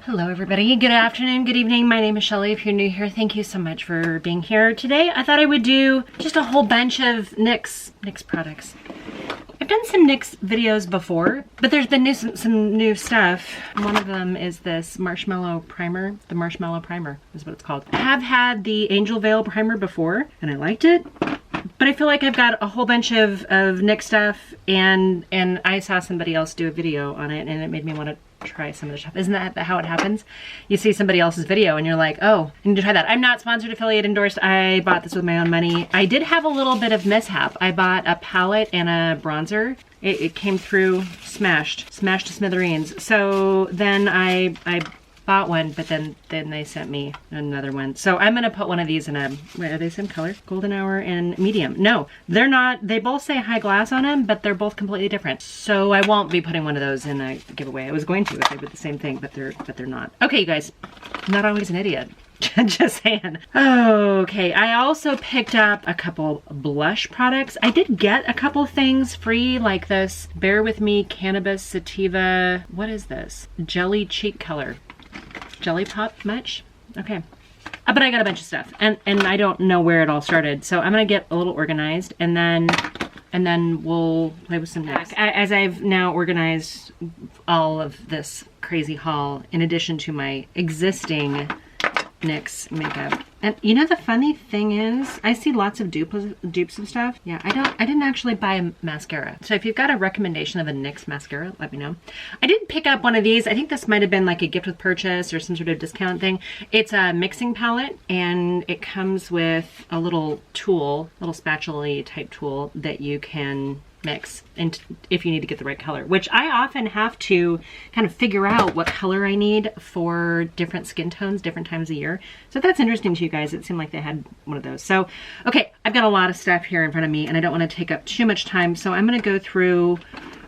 Hello everybody, good afternoon, good evening. My name is Shelly. If you're new here, thank you so much for being here. Today I thought I would do just a whole bunch of NYX products. I've done some NYX videos before, but there's been some new stuff. One of them is this Marshmallow Primer. The Marshmallow Primer is what it's called. I have had the Angel Veil Primer before and I liked it, but I feel like I've got a whole bunch of NYX stuff and I saw somebody else do a video on it and it made me want to try some of the stuff. Isn't that how it happens? You see somebody else's video and you're like, oh, I need to try that. I'm not sponsored, affiliate, endorsed. I bought this with my own money. I did have a little bit of mishap. I bought a palette and a bronzer. It came through smashed to smithereens. So then I bought one, but then they sent me another one. So I'm gonna put one of these in a, wait, are they same color? Golden Hour and medium. No, they're not. They both say high glass on them, but they're both completely different. So I won't be putting one of those in a giveaway. I was going to if they did the same thing, but they're not. Okay, you guys, I'm not always an idiot. Just saying. Okay, I also picked up a couple blush products. I did get a couple things free, like this Bear With Me Cannabis Sativa, what is this? Jelly Cheek Color. Jelly Pop much? Okay. But I got a bunch of stuff and I don't know where it all started. So I'm gonna get a little organized and then we'll play with some NYX. As I've now organized all of this crazy haul in addition to my existing NYX makeup. And you know the funny thing is, I see lots of dupes of stuff. Yeah, I didn't actually buy a mascara. So if you've got a recommendation of a NYX mascara, let me know. I did pick up one of these. I think this might have been like a gift with purchase or some sort of discount thing. It's a mixing palette and it comes with a little tool, little spatula-y type tool that you can mix and if you need to get the right color, which I often have to kind of figure out what color I need for different skin tones, different times of year. So if that's interesting to you guys, it seemed like they had one of those. So, okay, I've got a lot of stuff here in front of me and I don't want to take up too much time. So I'm going to go through,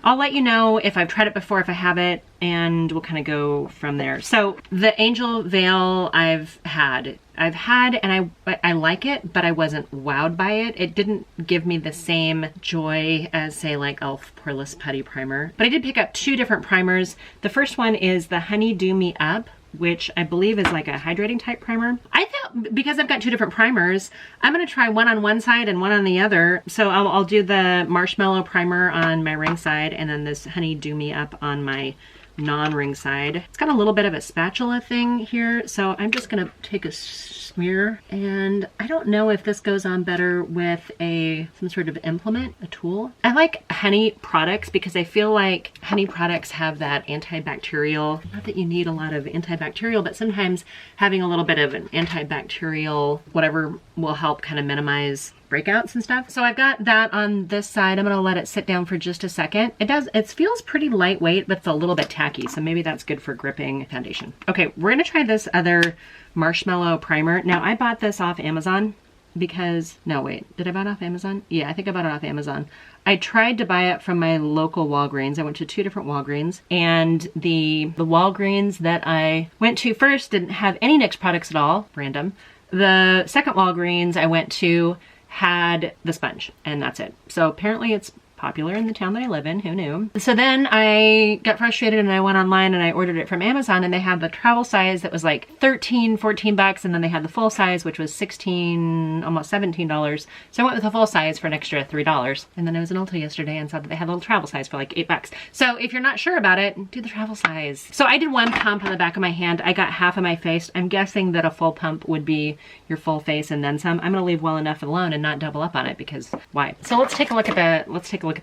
I'll let you know if I've tried it before, if I have it, and we'll kind of go from there. So the Angel Veil I've had and I like it, but I wasn't wowed by it. It didn't give me the same joy as say like e.l.f. Poreless Putty Primer. But I did pick up two different primers. The first one is the Honey Dew Me Up, which I believe is like a hydrating type primer. I thought, because I've got two different primers, I'm gonna try one on one side and one on the other. So I'll do the Marshmallow Primer on my ring side and then this Honey Dew Me Up on my non-ring side. It's got a little bit of a spatula thing here, so I'm just gonna take a smear, and I don't know if this goes on better with some sort of implement, a tool. I like honey products because I feel like honey products have that antibacterial, not that you need a lot of antibacterial, but sometimes having a little bit of an antibacterial whatever will help kind of minimize breakouts and stuff. So I've got that on this side. I'm gonna let it sit down for just a second. It feels pretty lightweight, but it's a little bit tacky, so maybe that's good for gripping foundation. Okay, we're gonna try this other Marshmallow Primer. Now I bought this off Amazon because, no wait, did I buy it off Amazon? Yeah, I think I bought it off Amazon. I tried to buy it from my local Walgreens. I went to two different Walgreens, and the Walgreens that I went to first didn't have any NYX products at all, random. The second Walgreens I went to had the sponge, and that's it. So apparently it's popular in the town that I live in, who knew? So then I got frustrated and I went online and I ordered it from Amazon, and they had the travel size that was like 13, 14 bucks, and then they had the full size, which was 16, almost $17. So I went with the full size for an extra $3. And then I was in Ulta yesterday and saw that they had a little travel size for like 8 bucks. So if you're not sure about it, do the travel size. So I did one pump on the back of my hand. I got half of my face. I'm guessing that a full pump would be your full face and then some. I'm gonna leave well enough alone and not double up on it because why? So let's take a look at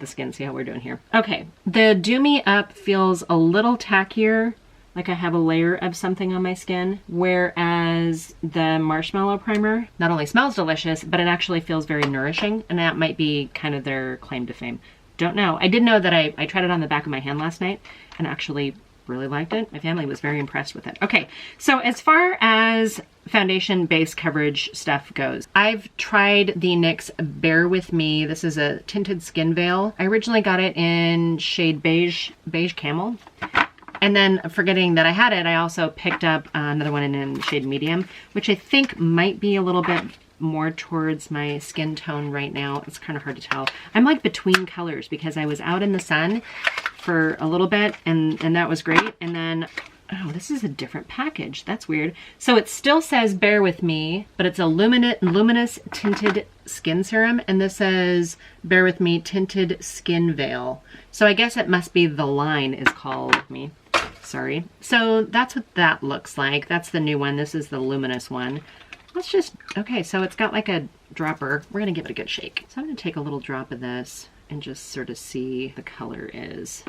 the skin, see how we're doing here. Okay, the Dew Me Up feels a little tackier, like I have a layer of something on my skin, whereas the Marshmallow Primer not only smells delicious, but it actually feels very nourishing, and that might be kind of their claim to fame. Don't know. I did know that I tried it on the back of my hand last night and actually really liked it. My family was very impressed with it. Okay, so as far as foundation base coverage stuff goes, I've tried the NYX Bear With Me. This is a tinted skin veil. I originally got it in shade beige camel. And then forgetting that I had it, I also picked up another one in shade medium, which I think might be a little bit more towards my skin tone right now. It's kind of hard to tell. I'm like between colors because I was out in the sun for a little bit and that was great. And then Oh, this is a different package. That's weird. So it still says Bear With Me, but it's a luminous tinted skin serum. And this says Bear With Me Tinted Skin Veil. So I guess it must be the line is called me. Sorry. So that's what that looks like. That's the new one. This is the luminous one. Let's just, okay, so it's got like a dropper. We're gonna give it a good shake. So I'm gonna take a little drop of this and just sort of see the color is.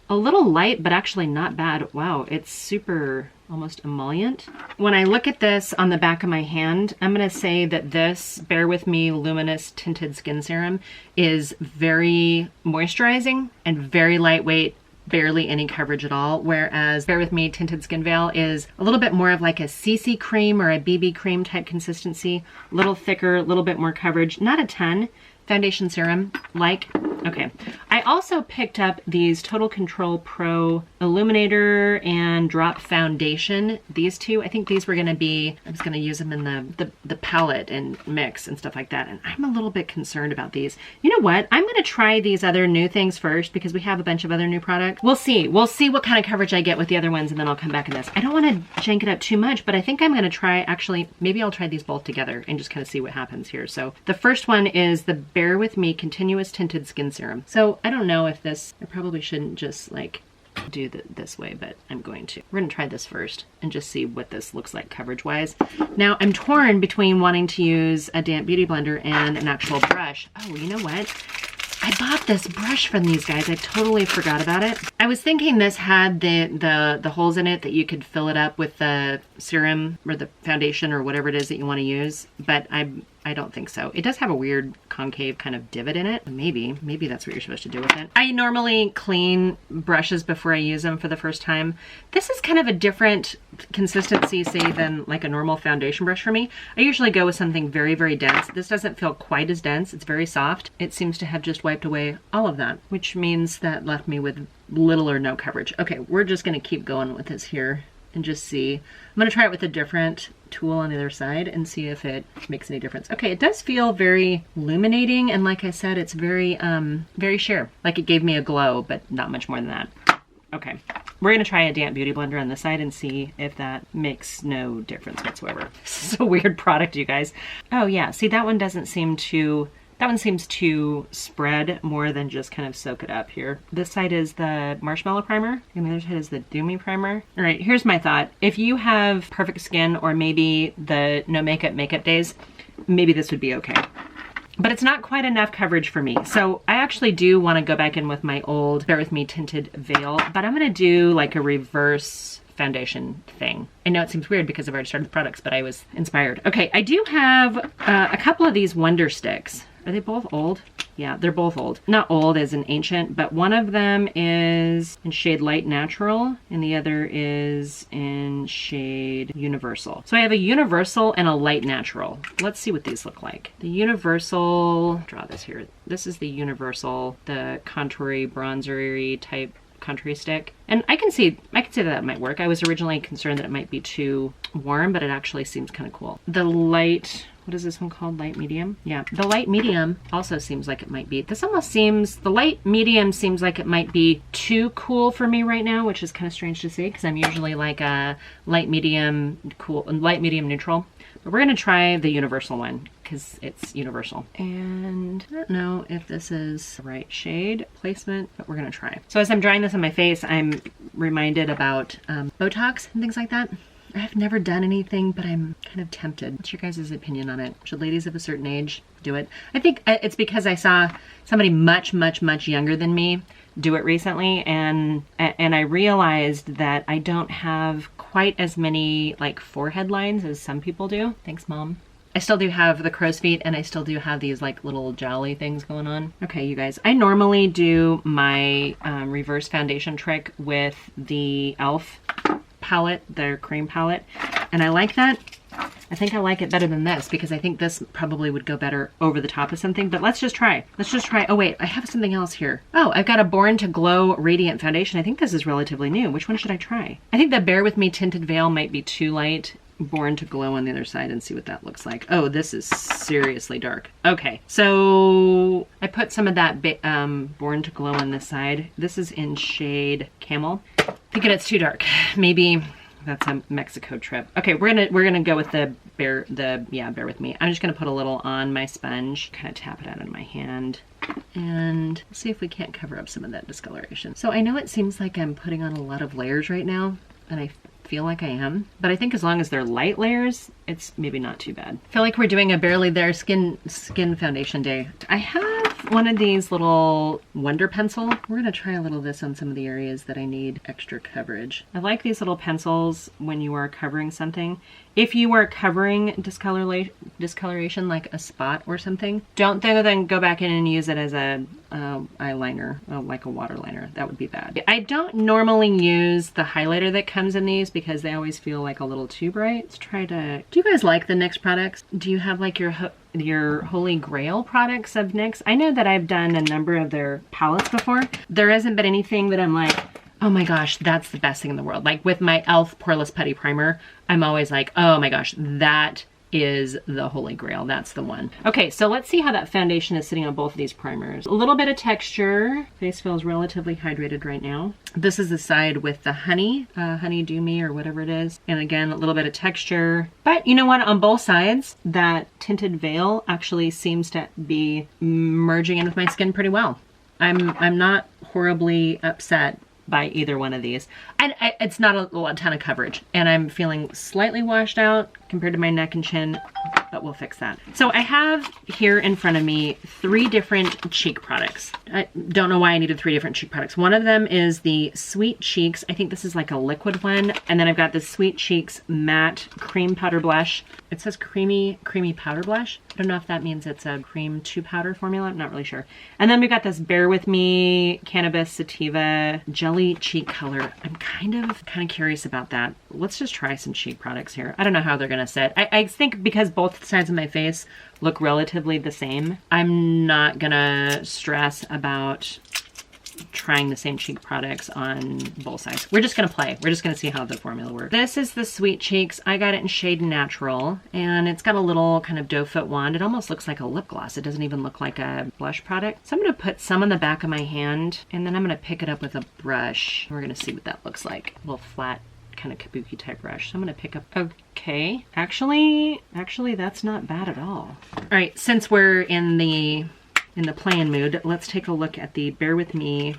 A little light, but actually not bad. Wow, it's super, almost emollient. When I look at this on the back of my hand, I'm gonna say that this Bear With Me Luminous Tinted Skin Serum is very moisturizing and very lightweight, barely any coverage at all, whereas Bear With Me Tinted Skin Veil is a little bit more of like a CC cream or a BB cream type consistency, a little thicker, a little bit more coverage, not a ton. Foundation serum, like, okay. I also picked up these Total Control Pro Illuminator and Drop Foundation. These two, I think these were gonna be, I was gonna use them in the palette and mix and stuff like that. And I'm a little bit concerned about these. You know what? I'm gonna try these other new things first because we have a bunch of other new products. We'll see what kind of coverage I get with the other ones and then I'll come back in this. I don't wanna jank it up too much, but I think I'm gonna try, actually, maybe I'll try these both together and just kind of see what happens here. So the first one is the Bear With Me Continuous Tinted Skin Serum. So I don't know if this, I probably shouldn't just like do this way, but I'm going to. We're gonna try this first and just see what this looks like coverage wise. Now I'm torn between wanting to use a damp beauty blender and an actual brush. Oh, you know what? I bought this brush from these guys. I totally forgot about it. I was thinking this had the holes in it that you could fill it up with the serum or the foundation or whatever it is that you want to use, but I don't think so. It does have a weird concave kind of divot in it. Maybe that's what you're supposed to do with it. I normally clean brushes before I use them for the first time. This is kind of a different consistency, say, than like a normal foundation brush for me. I usually go with something very, very dense. This doesn't feel quite as dense. It's very soft. It seems to have just wiped away all of that, which means that left me with little or no coverage. Okay, we're just gonna keep going with this here and just see. I'm gonna try it with a different tool on the other side and see if it makes any difference. Okay, it does feel very illuminating, and like I said, it's very, very sheer. Like it gave me a glow, but not much more than that. Okay, we're gonna try a damp beauty blender on this side and see if that makes no difference whatsoever. This is a weird product, you guys. Oh yeah, see that one doesn't seem to, that one seems to spread more than just kind of soak it up here. This side is the Marshmallow Primer, and the other side is the Doomy Primer. All right, here's my thought. If you have perfect skin or maybe the no makeup days, maybe this would be okay. But it's not quite enough coverage for me. So I actually do want to go back in with my old Bear With Me Tinted Veil, but I'm gonna do like a reverse foundation thing. I know it seems weird because I've already started the products, but I was inspired. Okay, I do have a couple of these Wonder Sticks. Are they both old? Yeah, they're both old. Not old as in ancient, but one of them is in shade Light Natural and the other is in shade Universal. So I have a Universal and a Light Natural. Let's see what these look like. The Universal, draw this here. This is the Universal, the contoury, bronzery type country stick. And I can see that might work. I was originally concerned that it might be too warm, but it actually seems kind of cool. The light, what is this one called? Light medium? Yeah, the light medium also seems like it might be. This almost seems, the light medium seems like it might be too cool for me right now, which is kind of strange to say because I'm usually like a light medium cool, light medium neutral. But we're gonna try the Universal one because it's universal. And I don't know if this is the right shade placement, but we're gonna try. So as I'm drying this on my face, I'm reminded about Botox and things like that. I've never done anything, but I'm kind of tempted. What's your guys' opinion on it? Should ladies of a certain age do it? I think it's because I saw somebody much, much, much younger than me do it recently, and I realized that I don't have quite as many like forehead lines as some people do. Thanks, Mom. I still do have the crow's feet and I still do have these like little jowly things going on. Okay, you guys, I normally do my reverse foundation trick with the e.l.f. palette, their cream palette, and I like that. I think I like it better than this because I think this probably would go better over the top of something, but let's just try. Let's just try. Oh wait, I have something else here. Oh, I've got a Born to Glow Radiant Foundation. I think this is relatively new. Which one should I try? I think the Bear With Me Tinted Veil might be too light Born to Glow on the other side and see what that looks like. Oh, this is seriously dark. Okay, so I put some of that Born to Glow on this side. This is in shade Camel. Thinking it's too dark. Maybe that's a Mexico trip. Okay, we're gonna go with the bear with me. I'm just gonna put a little on my sponge, kind of tap it out in my hand, and see if we can't cover up some of that discoloration. So I know it seems like I'm putting on a lot of layers right now, and I feel like I am, but I think as long as they're light layers, it's maybe not too bad. I feel like we're doing a Barely There skin foundation day. I have one of these little Wonder Pencil. We're gonna try a little of this on some of the areas that I need extra coverage. I like these little pencils when you are covering something. If you are covering discoloration like a spot or something, don't then go back in and use it as a eyeliner, like a waterliner. That would be bad. I don't normally use the highlighter that comes in these because they always feel like a little too bright. Let's try to, do you guys like the NYX products? Do you have like your holy grail products of NYX? I know that I've done a number of their palettes before. There hasn't been anything that I'm like, oh my gosh, that's the best thing in the world. Like with my e.l.f. Poreless Putty Primer, I'm always like, oh my gosh, that is the holy grail. That's the one. Okay, so let's see how that foundation is sitting on both of these primers. A little bit of texture. Face feels relatively hydrated right now. This is the side with the honey do me or whatever it is. And again, a little bit of texture. But you know what? On both sides, that tinted veil actually seems to be merging in with my skin pretty well. I'm not horribly upset by either one of these. And it's not a ton of coverage, and I'm feeling slightly washed out compared to my neck and chin, but we'll fix that. So I have here in front of me 3 different cheek products. I don't know why I needed 3 different cheek products. One of them is the Sweet Cheeks. I think this is like a liquid one. And then I've got the Sweet Cheeks Matte Cream Powder Blush. It says creamy powder blush. I don't know if that means it's a cream to powder formula. I'm not really sure. And then we've got this Bear With Me Cannabis Sativa Jelly Cheek Color. I'm kind of curious about that. Let's just try some cheek products here. I don't know how they're gonna sit. I think because both sides of my face look relatively the same, I'm not gonna stress about trying the same cheek products on both sides. We're just gonna play. We're just gonna see how the formula works. This is the Sweet Cheeks. I got it in shade Natural, and it's got a little kind of doe foot wand. It almost looks like a lip gloss. It doesn't even look like a blush product. So I'm gonna put some on the back of my hand, and then I'm gonna pick it up with a brush. We're gonna see what that looks like. A little flat kind of kabuki type brush. So I'm gonna pick up, okay. Actually, that's not bad at all. All right, since we're in the playing mood, let's take a look at the Bear With Me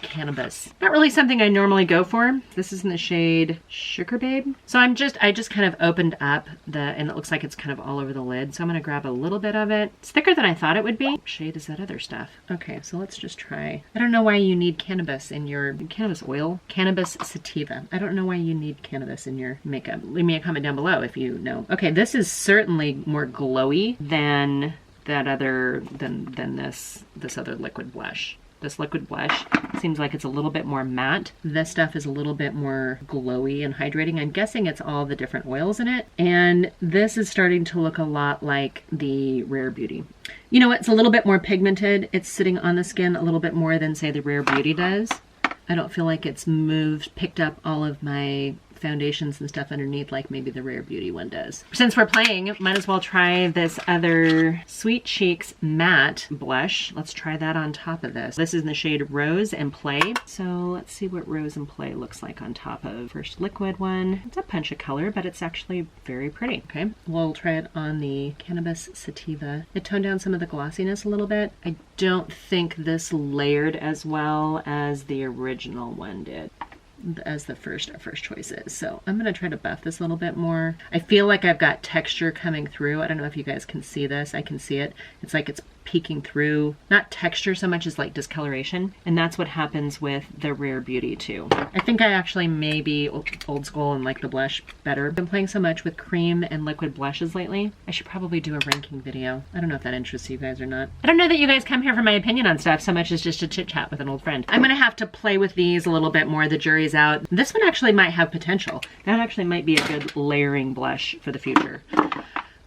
Cannabis. Not really something I normally go for. This is in the shade Sugar Babe. So I just kind of opened up and it looks like it's kind of all over the lid. So I'm gonna grab a little bit of it. It's thicker than I thought it would be. What shade is that other stuff? Okay, so let's just try. I don't know why you need cannabis in your cannabis oil. Cannabis Sativa. I don't know why you need cannabis in your makeup. Leave me a comment down below if you know. Okay, this is certainly more glowy than this other liquid blush. This liquid blush seems like it's a little bit more matte. This stuff is a little bit more glowy and hydrating. I'm guessing it's all the different oils in it. And this is starting to look a lot like the Rare Beauty. You know, it's a little bit more pigmented. It's sitting on the skin a little bit more than, say, the Rare Beauty does. I don't feel like it's picked up all of my foundations and stuff underneath like maybe the Rare Beauty one does. Since we're playing, might as well try this other Sweet Cheeks Matte Blush. Let's try that on top of this. This is in the shade Rose and Play. So let's see what Rose and Play looks like on top of first liquid one. It's a punch of color, but it's actually very pretty. Okay, we'll try it on the Cannabis Sativa. It toned down some of the glossiness a little bit. I don't think this layered as well as the original one did, as our first choice is. So I'm gonna try to buff this a little bit more. I feel like I've got texture coming through. I don't know if you guys can see this. I can see it. It's like it's peeking through, not texture so much as like discoloration. And that's what happens with the Rare Beauty too. I think I actually may be old school and like the blush better. I've been playing so much with cream and liquid blushes lately. I should probably do a ranking video. I don't know if that interests you guys or not. I don't know that you guys come here for my opinion on stuff so much as just to chit chat with an old friend. I'm gonna have to play with these a little bit more. The jury's out. This one actually might have potential. That actually might be a good layering blush for the future.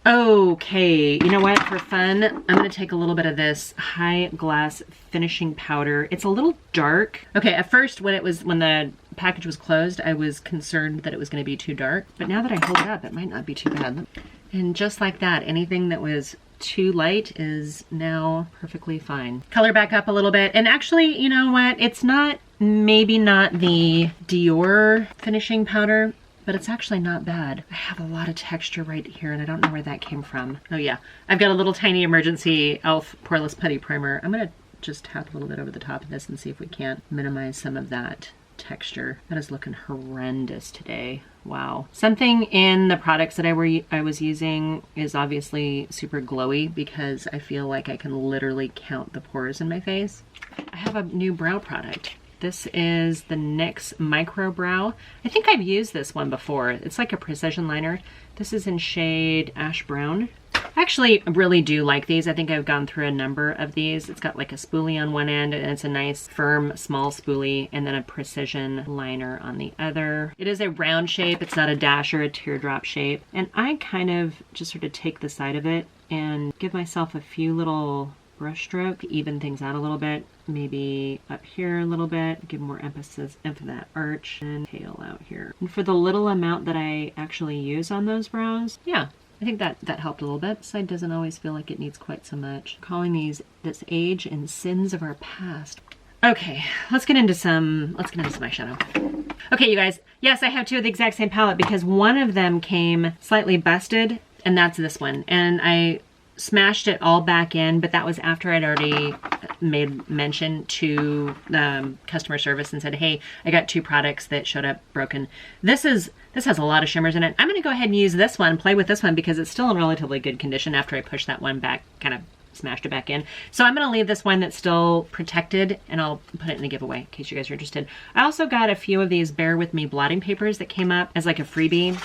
Okay, you know what, for fun, I'm gonna take a little bit of this High Glass Finishing Powder. It's a little dark. Okay, at first when the package was closed, I was concerned that it was going to be too dark. But now that I hold it up, it might not be too bad. And just like that, anything that was too light is now perfectly fine. Color back up a little bit. And actually, you know what? It's not, maybe not the Dior finishing powder, but it's actually not bad. I have a lot of texture right here, and I don't know where that came from. Oh yeah, I've got a little tiny emergency e.l.f. Poreless Putty Primer. I'm gonna just tap a little bit over the top of this and see if we can't minimize some of that texture. That is looking horrendous today. Wow. Something in the products that I was using is obviously super glowy because I feel like I can literally count the pores in my face. I have a new brow product. This is the NYX Micro Brow. I think I've used this one before. It's like a precision liner. This is in shade Ash Brown. I actually really do like these. I think I've gone through a number of these. It's got like a spoolie on one end, and it's a nice firm small spoolie, and then a precision liner on the other. It is a round shape. It's not a dash or a teardrop shape. And I kind of just sort of take the side of it and give myself a few little brush stroke to even things out a little bit. Maybe up here a little bit, give more emphasis into that arch, and tail out here. And for the little amount that I actually use on those brows, yeah, I think that helped a little bit. This side doesn't always feel like it needs quite so much. I'm calling these this age and sins of our past. Okay, let's get into some eyeshadow. Okay, you guys, yes, I have two of the exact same palette because one of them came slightly busted, and that's this one. And I smashed it all back in, but that was after I'd already made mention to customer service and said, hey, I got two products that showed up broken. This has a lot of shimmers in it. I'm going to go ahead and use this one, play with this one, because it's still in relatively good condition after I pushed that one back, kind of smashed it back in. So I'm going to leave this one that's still protected, and I'll put it in a giveaway in case you guys are interested. I also got a few of these Bear With Me blotting papers that came up as like a freebie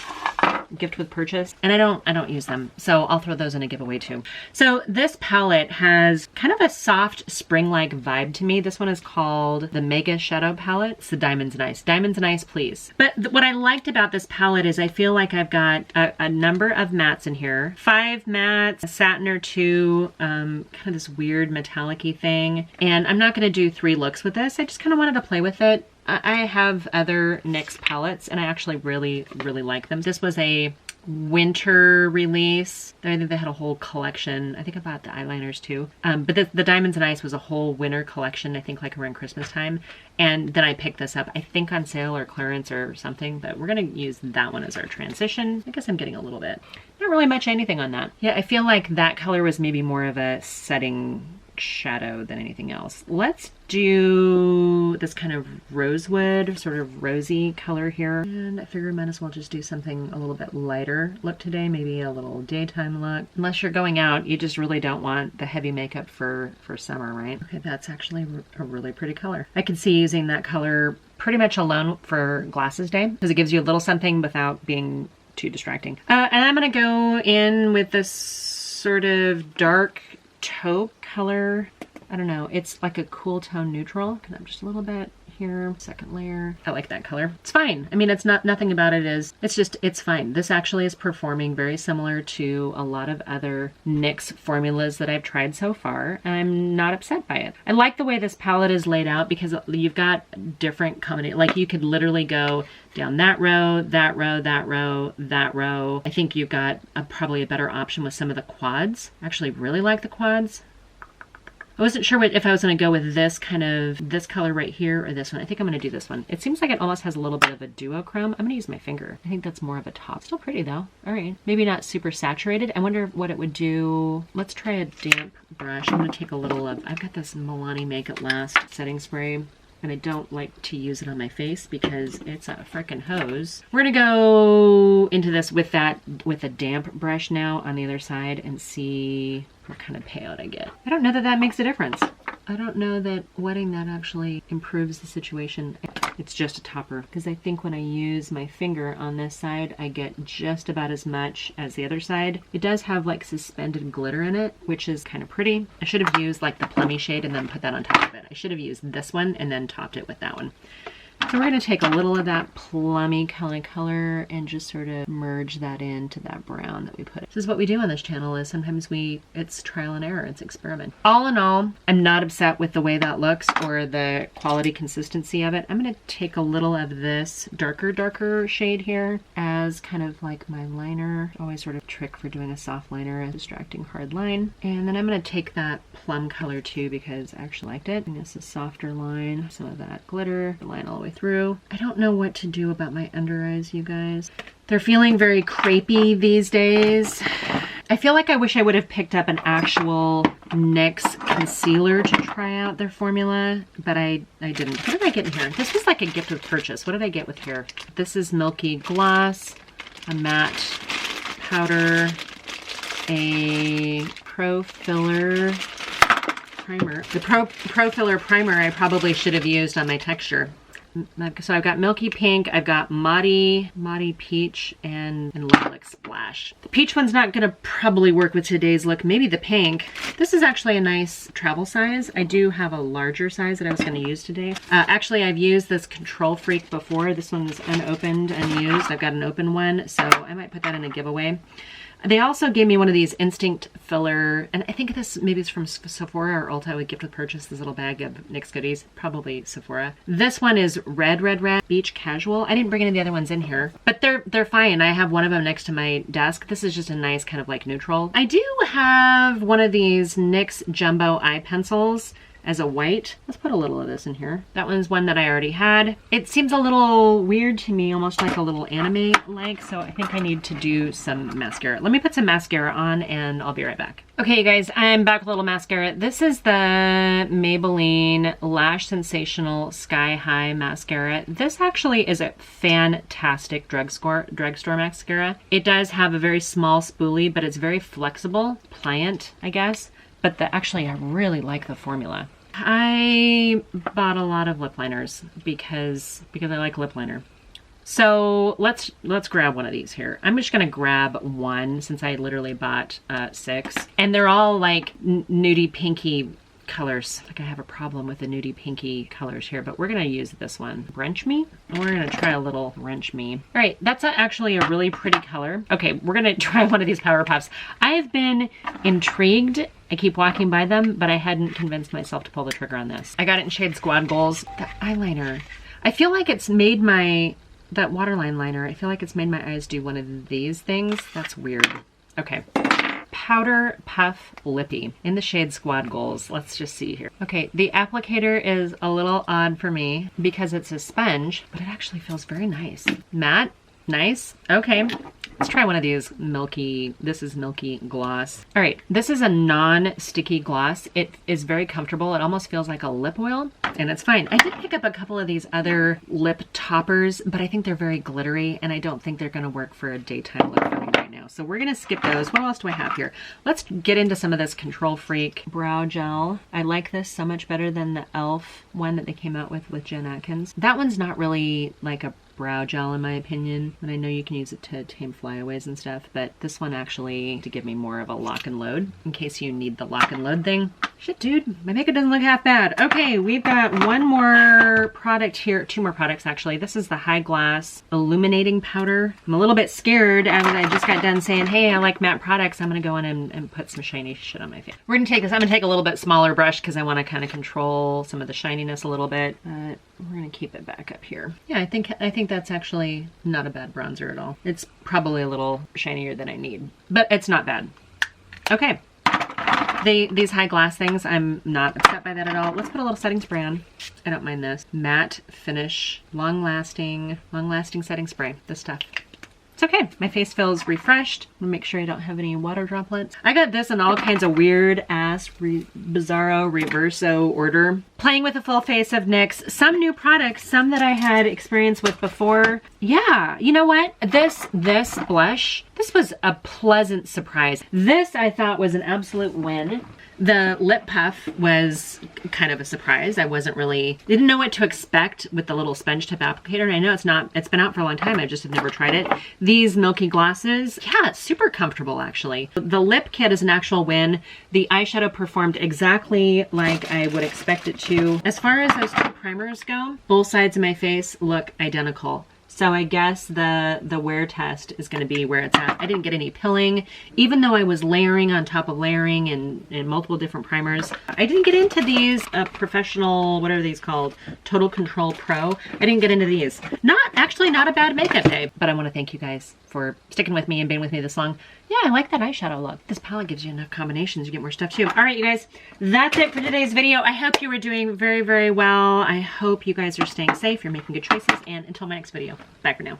gift with purchase, and I don't use them, so I'll throw those in a giveaway too. So this palette has kind of a soft spring-like vibe to me. This one is called the Mega Shadow Palette. It's the Diamonds and Ice. Diamonds and Ice, please. But what I liked about this palette is I feel like I've got a number of mattes in here. 5 mattes, a satin or 2, kind of this weird metallic-y thing. And I'm not going to do 3 looks with this. I just kind of wanted to play with it. I have other NYX palettes, and I actually really, really like them. This was a winter release. I think they had a whole collection. I think I bought the eyeliners too. But the Diamonds and Ice was a whole winter collection, I think like around Christmas time. And then I picked this up, I think on sale or clearance or something, but we're going to use that one as our transition. I guess I'm getting a little bit. Not really much anything on that. Yeah, I feel like that color was maybe more of a setting shadow than anything else. Let's do this kind of rosewood, sort of rosy color here. And I figure I might as well just do something a little bit lighter look today, maybe a little daytime look. Unless you're going out, you just really don't want the heavy makeup for summer, right? Okay, that's actually a really pretty color. I could see using that color pretty much alone for glasses day because it gives you a little something without being too distracting. And I'm gonna go in with this sort of dark taupe color. I don't know, it's like a cool tone neutral. Come up just a little bit here, second layer. I like that color. It's fine. I mean, it's not, nothing about it is, it's fine. This actually is performing very similar to a lot of other NYX formulas that I've tried so far. I'm not upset by it. I like the way this palette is laid out because you've got different combinations. Like you could literally go down that row, that row, that row, that row. I think you've got probably a better option with some of the quads. I actually really like the quads. I wasn't sure if I was going to go with this kind of, this color right here or this one. I think I'm going to do this one. It seems like it almost has a little bit of a duochrome. I'm going to use my finger. I think that's more of a top. Still pretty though. All right. Maybe not super saturated. I wonder what it would do. Let's try a damp brush. I'm going to take a little of, I've got this Milani Make It Last setting spray. And I don't like to use it on my face because it's a frickin' hose. We're gonna go into this with a damp brush now on the other side and see what kind of payout I get. I don't know that that makes a difference. I don't know that wetting that actually improves the situation. It's just a topper because I think when I use my finger on this side, I get just about as much as the other side. It does have like suspended glitter in it, which is kind of pretty. I should have used like the plummy shade and then put that on top of it. I should have used this one and then topped it with that one. So we're gonna take a little of that plummy kind of color and just sort of merge that into that brown that we put. This is what we do on this channel, is sometimes it's trial and error, it's experiment. All in all, I'm not upset with the way that looks or the quality consistency of it. I'm gonna take a little of this darker shade here as kind of like my liner. Always sort of trick for doing a soft liner, a distracting hard line. And then I'm gonna take that plum color too because I actually liked it. And this is a softer line, some of that glitter, the line all the way through. I don't know what to do about my under eyes, you guys. They're feeling very crepey these days. I feel like I wish I would have picked up an actual NYX concealer to try out their formula, but I didn't. What did I get in here? This was like a gift with purchase. What did I get with here? This is Milky Gloss, a matte powder, a Pro Filler primer. The Pro Filler primer I probably should have used on my texture. So I've got Milky Pink, I've got Maudie Peach, and Lilac Splash. The peach one's not gonna probably work with today's look. Maybe the pink. This is actually a nice travel size. I do have a larger size that I was gonna use today. Actually, I've used this Control Freak before. This one's unopened, unused. I've got an open one, so I might put that in a giveaway. They also gave me one of these Instinct Filler, and I think this maybe it's from Sephora or Ulta with gift with purchase, this little bag of NYX goodies, probably Sephora. This one is red, Beach Casual. I didn't bring any of the other ones in here, but they're fine. I have one of them next to my desk. This is just a nice kind of like neutral. I do have one of these NYX Jumbo Eye Pencils as a white. Let's put a little of this in here. That one's one that I already had. It seems a little weird to me, almost like a little anime-like, so I think I need to do some mascara. Let me put some mascara on and I'll be right back. Okay, you guys, I'm back with a little mascara. This is the Maybelline Lash Sensational Sky High Mascara. This actually is a fantastic drugstore mascara. It does have a very small spoolie, but it's very flexible, pliant, I guess. But actually, I really like the formula. I bought a lot of lip liners because I like lip liner. So let's grab one of these here. I'm just gonna grab one since I literally bought 6, and they're all like nudie pinky colors. Like I have a problem with the nudie pinky colors here, but we're gonna use this one. Wrench Me? We're gonna try a little Wrench Me. All right, that's actually a really pretty color. Okay, we're gonna try one of these Power Puffs. I have been intrigued. I keep walking by them, but I hadn't convinced myself to pull the trigger on this. I got it in shade Squad Goals. The eyeliner. I feel like it's made that waterline liner, I feel like it's made my eyes do one of these things. That's weird. Okay. Powder Puff Lippy in the shade Squad Goals. Let's just see here. Okay, the applicator is a little odd for me because it's a sponge, but it actually feels very nice. Matte, nice. Okay, let's try one of these Milky. This is Milky Gloss. All right, this is a non-sticky gloss. It is very comfortable. It almost feels like a lip oil, and it's fine. I did pick up a couple of these other lip toppers, but I think they're very glittery, and I don't think they're gonna work for a daytime look for me right now. So we're gonna skip those. What else do I have here? Let's get into some of this Control Freak brow gel. I like this so much better than the e.l.f. one that they came out with Jen Atkins. That one's not really like a brow gel in my opinion, and I know you can use it to tame flyaways and stuff, but this one actually to give me more of a lock and load in case you need the lock and load thing. Shit, dude, my makeup doesn't look half bad. Okay, we've got one more product here, 2 more products actually. This is the High Glass Illuminating Powder. I'm a little bit scared. I just got done saying, hey, I like matte products. I'm gonna go in and put some shiny shit on my face. We're gonna take this, I'm gonna take a little bit smaller brush because I wanna kind of control some of the shininess a little bit. We're gonna keep it back up here. Yeah, I think that's actually not a bad bronzer at all. It's probably a little shinier than I need, but it's not bad. Okay. These high glass things, I'm not upset by that at all. Let's put a little setting spray on. I don't mind this. Matte finish, long-lasting setting spray. This stuff. It's okay. My face feels refreshed. I'm gonna make sure I don't have any water droplets. I got this in all kinds of weird ass, bizarro, reverso order. Playing with a full face of NYX. Some new products, some that I had experience with before. Yeah, you know what? This blush, this was a pleasant surprise. This I thought was an absolute win. The lip puff was kind of a surprise. I didn't know what to expect with the little sponge tip applicator. I know it's been out for a long time. I just have never tried it. These milky glosses, yeah, it's super comfortable actually. The lip kit is an actual win. The eyeshadow performed exactly like I would expect it to. As far as those two primers go, both sides of my face look identical. So I guess the wear test is going to be where it's at. I didn't get any pilling, even though I was layering on top of layering in multiple different primers. I didn't get into these professional, what are these called? Total Control Pro. I didn't get into these. Actually not a bad makeup day, but I want to thank you guys for sticking with me and being with me this long. Yeah, I like that eyeshadow look. This palette gives you enough combinations. You get more stuff too. All right, you guys, that's it for today's video. I hope you were doing very, very well. I hope you guys are staying safe. You're making good choices. And until my next video, bye for now.